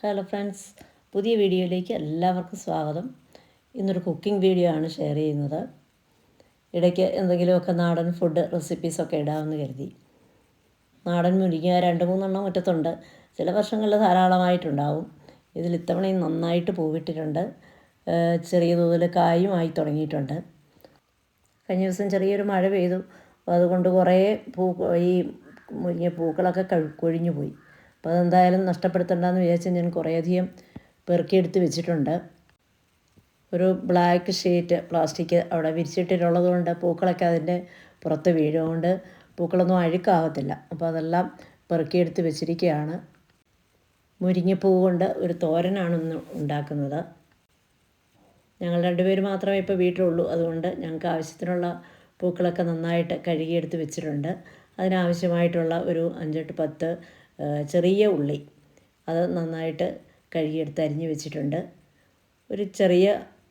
Hello friends, പുതിയ വീഡിയോയിലേക്ക് എല്ലാവർക്കും സ്വാഗതം. ഇന്നൊരു കുക്കിംഗ് വീഡിയോ ആണ് ഷെയർ ചെയ്യുന്നത്. ഇടയ്ക്ക് എന്തെങ്കിലുമൊക്കെ നാടൻ ഫുഡ് റെസിപ്പീസൊക്കെ ഇടാമെന്ന് കരുതി. നാടൻ മുരിങ്ങ 2-3 മുറ്റത്തുണ്ട്. ചില വർഷങ്ങളിൽ ധാരാളമായിട്ടുണ്ടാവും. ഇതിൽ ഇത്തവണയും നന്നായിട്ട് പൂവിട്ടിട്ടുണ്ട്. ചെറിയ തോതിൽ കായുമായി തുടങ്ങിയിട്ടുണ്ട്. കഴിഞ്ഞ ദിവസം ചെറിയൊരു മഴ പെയ്തു. അപ്പോൾ അതുകൊണ്ട് കുറേ ഈ മുരിങ്ങ പൂക്കളൊക്കെ കൊഴിഞ്ഞു പോയി. അപ്പോൾ അതെന്തായാലും നഷ്ടപ്പെടുത്തണ്ടെന്ന് വിചാരിച്ച് ഞാൻ കുറേയധികം പെറുക്കിയെടുത്ത് വെച്ചിട്ടുണ്ട്. ഒരു ബ്ലാക്ക് ഷീറ്റ് പ്ലാസ്റ്റിക് അവിടെ വിരിച്ചിട്ടിട്ടുള്ളത് കൊണ്ട് പൂക്കളൊക്കെ അതിൻ്റെ പുറത്ത് വീഴുകൊണ്ട് പൂക്കളൊന്നും അഴുക്കാകത്തില്ല. അപ്പോൾ അതെല്ലാം പെറുക്കിയെടുത്ത് വെച്ചിരിക്കുകയാണ്. മുരിങ്ങപ്പൂ കൊണ്ട് ഒരു തോരനാണ് ഇന്ന് ഉണ്ടാക്കുന്നത്. ഞങ്ങൾ 2 പേര് മാത്രമേ ഇപ്പോൾ വീട്ടിലുള്ളൂ. അതുകൊണ്ട് ഞങ്ങൾക്ക് ആവശ്യത്തിനുള്ള പൂക്കളൊക്കെ നന്നായിട്ട് കഴുകിയെടുത്ത് വെച്ചിട്ടുണ്ട്. അതിനാവശ്യമായിട്ടുള്ള ഒരു 5-10 ചെറിയ ഉള്ളി അത് നന്നായിട്ട് കഴുകിയെടുത്ത് അരിഞ്ഞ് വെച്ചിട്ടുണ്ട്. ഒരു ചെറിയ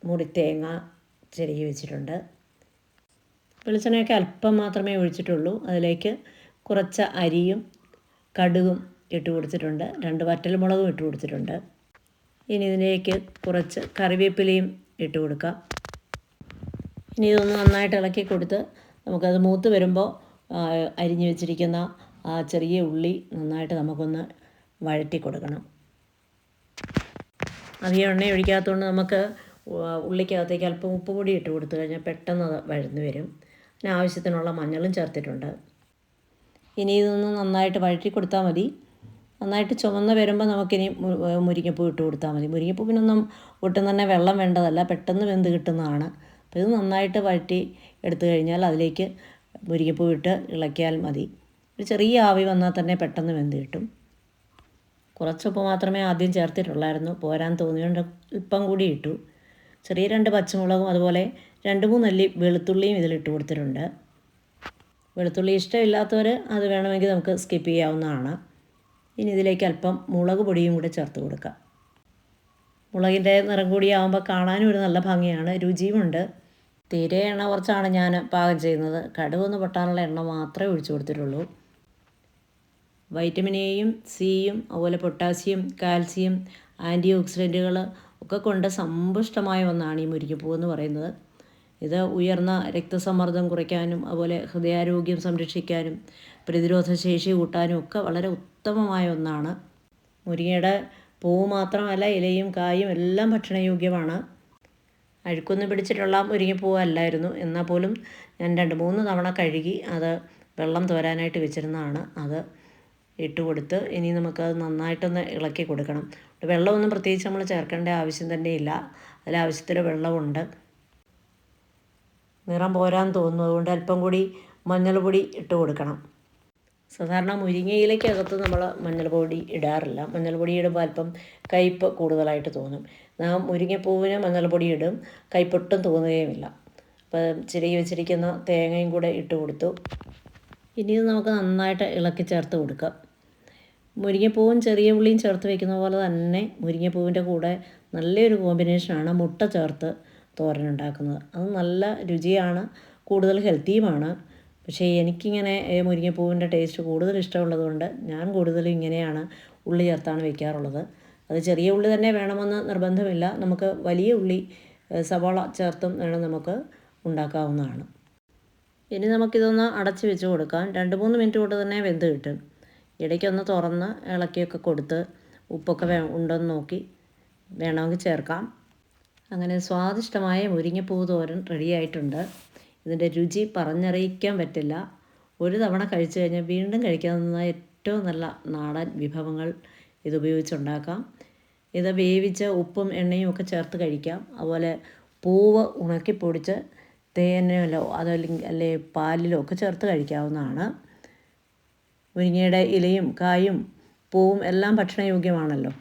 മുറി തേങ്ങ ചിരകി വെച്ചിട്ടുണ്ട്. വെളിച്ചെണ്ണയൊക്കെ അല്പം മാത്രമേ ഒഴിച്ചിട്ടുള്ളൂ. അതിലേക്ക് കുറച്ച് അരിയും കടുകും ഇട്ട് കൊടുത്തിട്ടുണ്ട്. 2 വറ്റൽമുളകും ഇട്ട് കൊടുത്തിട്ടുണ്ട്. ഇനി ഇതിലേക്ക് കുറച്ച് കറിവേപ്പിലയും ഇട്ട് കൊടുക്കാം. ഇനി ഇതൊന്ന് നന്നായിട്ട് ഇളക്കി കൊടുത്ത് നമുക്കത് മൂത്ത് വരുമ്പോൾ അരിഞ്ഞ് വെച്ചിരിക്കുന്ന ആ ചെറിയ ഉള്ളി നന്നായിട്ട് നമുക്കൊന്ന് വഴറ്റി കൊടുക്കണം. അധികം എണ്ണ ഒഴിക്കാത്തതുകൊണ്ട് നമുക്ക് ഉള്ളിക്കകത്തേക്ക് അല്പം ഉപ്പ് പൊടി ഇട്ട് കൊടുത്തു കഴിഞ്ഞാൽ പെട്ടെന്ന് അത് വഴന്ന് വരും. ആവശ്യത്തിനുള്ള മഞ്ഞളും ചേർത്തിട്ടുണ്ട്. ഇനി ഇതൊന്ന് നന്നായിട്ട് വഴറ്റി കൊടുത്താൽ മതി. നന്നായിട്ട് ചുവന്ന് വരുമ്പോൾ നമുക്കിനി മുരിങ്ങപ്പൂ ഇട്ട് കൊടുത്താൽ മതി. മുരിങ്ങപ്പൂവിനൊന്നും ഒട്ടും തന്നെ വെള്ളം വേണ്ടതല്ല, പെട്ടെന്ന് വെന്ത് കിട്ടുന്നതാണ്. അപ്പോൾ ഇത് നന്നായിട്ട് വഴറ്റി എടുത്തു കഴിഞ്ഞാൽ അതിലേക്ക് മുരിങ്ങപ്പൂ ഇട്ട് ഇളക്കിയാൽ മതി. ഒരു ചെറിയ ആവി വന്നാൽ തന്നെ പെട്ടെന്ന് വെന്ത് കിട്ടും. കുറച്ചുപ്പ് മാത്രമേ ആദ്യം ചേർത്തിട്ടുള്ളായിരുന്നു. പോരാൻ തോന്നിയുകൊണ്ട് അല്പം കൂടി ഇട്ടു. ചെറിയ 2 പച്ചമുളകും അതുപോലെ 2-3 അല്ലി വെളുത്തുള്ളിയും ഇതിലിട്ട് കൊടുത്തിട്ടുണ്ട്. വെളുത്തുള്ളി ഇഷ്ടമില്ലാത്തവർ അത് വേണമെങ്കിൽ നമുക്ക് സ്കിപ്പ് ചെയ്യാവുന്നതാണ്. ഇനി ഇതിലേക്ക് അല്പം മുളക് പൊടിയും കൂടെ ചേർത്ത് കൊടുക്കാം. മുളകിൻ്റെ നിറം കൂടിയാകുമ്പോൾ കാണാനും ഒരു നല്ല ഭംഗിയാണ്, രുചിയുമുണ്ട്. തീരെ എണ്ണ കുറച്ചാണ് ഞാൻ പാകം ചെയ്യുന്നത്. കടുകൊന്ന് പൊട്ടാനുള്ള എണ്ണ മാത്രമേ ഒഴിച്ചു കൊടുത്തിട്ടുള്ളൂ. വൈറ്റമിൻ എയും സിയും അതുപോലെ പൊട്ടാസ്യം, കാൽസ്യം, ആൻറ്റി ഓക്സിഡൻറ്റുകൾ ഒക്കെ കൊണ്ട് സമ്പുഷ്ടമായ ഒന്നാണ് ഈ മുരിങ്ങപ്പൂ എന്ന് പറയുന്നത്. ഇത് ഉയർന്ന രക്തസമ്മർദ്ദം കുറയ്ക്കാനും അതുപോലെ ഹൃദയാരോഗ്യം സംരക്ഷിക്കാനും പ്രതിരോധ ശേഷി കൂട്ടാനും ഒക്കെ വളരെ ഉത്തമമായ ഒന്നാണ്. മുരിങ്ങയുടെ പൂവ് മാത്രമല്ല, ഇലയും കായും എല്ലാം ഭക്ഷണയോഗ്യമാണ്. അഴുക്കൊന്നും പിടിച്ചിട്ടുള്ള മുരിങ്ങപ്പൂ അല്ലായിരുന്നു. എന്നാൽ പോലും ഞാൻ 2-3 തവണ കഴുകി അത് വെള്ളം തോരാനായിട്ട് വെച്ചിരുന്നതാണ്. അത് ഇട്ട് കൊടുത്ത് ഇനി നമുക്കത് നന്നായിട്ടൊന്ന് ഇളക്കി കൊടുക്കണം. വെള്ളമൊന്നും പ്രത്യേകിച്ച് നമ്മൾ ചേർക്കേണ്ട ആവശ്യം തന്നെയില്ല. അതിലാവശ്യത്തിന് വെള്ളമുണ്ട്. നിറം പോരാൻ തോന്നുന്നു, അതുകൊണ്ട് അല്പം കൂടി മഞ്ഞൾപ്പൊടി ഇട്ട് കൊടുക്കണം. സാധാരണ മുരിങ്ങയിലേക്കകത്ത് നമ്മൾ മഞ്ഞൾപ്പൊടി ഇടാറില്ല. മഞ്ഞൾപ്പൊടി ഇടുമ്പോൾ അല്പം കയ്പ്പ് കൂടുതലായിട്ട് തോന്നും. മുരിങ്ങപ്പൂവിന് മഞ്ഞൾപ്പൊടി ഇടും, കയ്പ്പൊട്ടും തോന്നുകയുമില്ല. അപ്പോൾ ചിരകി വെച്ചിരിക്കുന്ന തേങ്ങയും കൂടെ ഇട്ട് കൊടുത്തു. ഇനി ഇത് നമുക്ക് നന്നായിട്ട് ഇളക്കി ചേർത്ത് കൊടുക്കാം. മുരിങ്ങപ്പൂവും ചെറിയ ഉള്ളിയും ചേർത്ത് വയ്ക്കുന്ന പോലെ തന്നെ മുരിങ്ങപ്പൂവിൻ്റെ കൂടെ നല്ലൊരു കോമ്പിനേഷനാണ് മുട്ട ചേർത്ത് തോരനുണ്ടാക്കുന്നത്. അത് നല്ല രുചിയാണ്, കൂടുതൽ ഹെൽത്തിയുമാണ്. പക്ഷേ എനിക്കിങ്ങനെ മുരിങ്ങപ്പൂവിൻ്റെ ടേസ്റ്റ് കൂടുതൽ ഇഷ്ടമുള്ളതുകൊണ്ട് ഞാൻ കൂടുതലും ഇങ്ങനെയാണ് ഉള്ളി ചേർത്താണ് വയ്ക്കാറുള്ളത്. അത് ചെറിയ ഉള്ളി തന്നെ വേണമെന്ന് നിർബന്ധമില്ല. നമുക്ക് വലിയ ഉള്ളി സവാള ചേർത്തും വേണം നമുക്ക് ഉണ്ടാക്കാവുന്നതാണ്. ഇനി നമുക്കിതൊന്ന് അടച്ച് വെച്ച് കൊടുക്കാം. 2-3 മിനിറ്റ് കൊണ്ട് തന്നെ വെന്ത് കിട്ടും. ഇടയ്ക്കൊന്ന് തുറന്ന് ഇളക്കിയൊക്കെ കൊടുത്ത് ഉപ്പൊക്കെ ഉണ്ടോയെന്ന് നോക്കി വേണമെങ്കിൽ ചേർക്കാം. അങ്ങനെ സ്വാദിഷ്ടമായ മുരിങ്ങപ്പൂ തോരൻ റെഡിയായിട്ടുണ്ട്. ഇതിൻ്റെ രുചി പറഞ്ഞറിയിക്കാൻ പറ്റില്ല. ഒരു തവണ കഴിച്ചു കഴിഞ്ഞാൽ വീണ്ടും കഴിക്കാവുന്ന ഏറ്റവും നല്ല നാടൻ വിഭവങ്ങൾ ഇതുപയോഗിച്ചുണ്ടാക്കാം. ഇത് വേവിച്ച് ഉപ്പും എണ്ണയും ഒക്കെ ചേർത്ത് കഴിക്കാം. അതുപോലെ പൂവ് ഉണക്കിപ്പൊടിച്ച് തേനിലോ അല്ലേ പാലിലോ ഒക്കെ ചേർത്ത് കഴിക്കാവുന്നതാണ്. മുരിങ്ങയുടെ ഇലയും കായും പൂവും എല്ലാം ഭക്ഷണയോഗ്യമാണല്ലോ.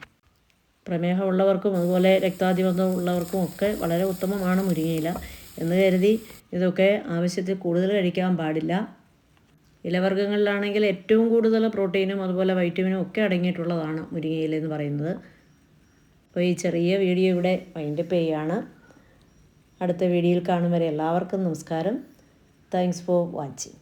പ്രമേഹമുള്ളവർക്കും അതുപോലെ രക്താതിമർദ്ദം ഉള്ളവർക്കും ഒക്കെ വളരെ ഉത്തമമാണ് മുരിങ്ങയില. എന്ന് കരുതി ഇതൊക്കെ ആവശ്യത്തിൽ കൂടുതൽ കഴിക്കാൻ പാടില്ല. ഇലവർഗ്ഗങ്ങളിലാണെങ്കിൽ ഏറ്റവും കൂടുതൽ പ്രോട്ടീനും അതുപോലെ വൈറ്റമിനും ഒക്കെ അടങ്ങിയിട്ടുള്ളതാണ് മുരിങ്ങയില എന്ന് പറയുന്നത്. അപ്പോൾ ഈ ചെറിയ വീഡിയോ ഇവിടെ വൈൻഡപ്പ് ചെയ്യുകയാണ്. അടുത്ത വീഡിയോയിൽ കാണും വരെ എല്ലാവർക്കും നമസ്കാരം. Thanks for watching.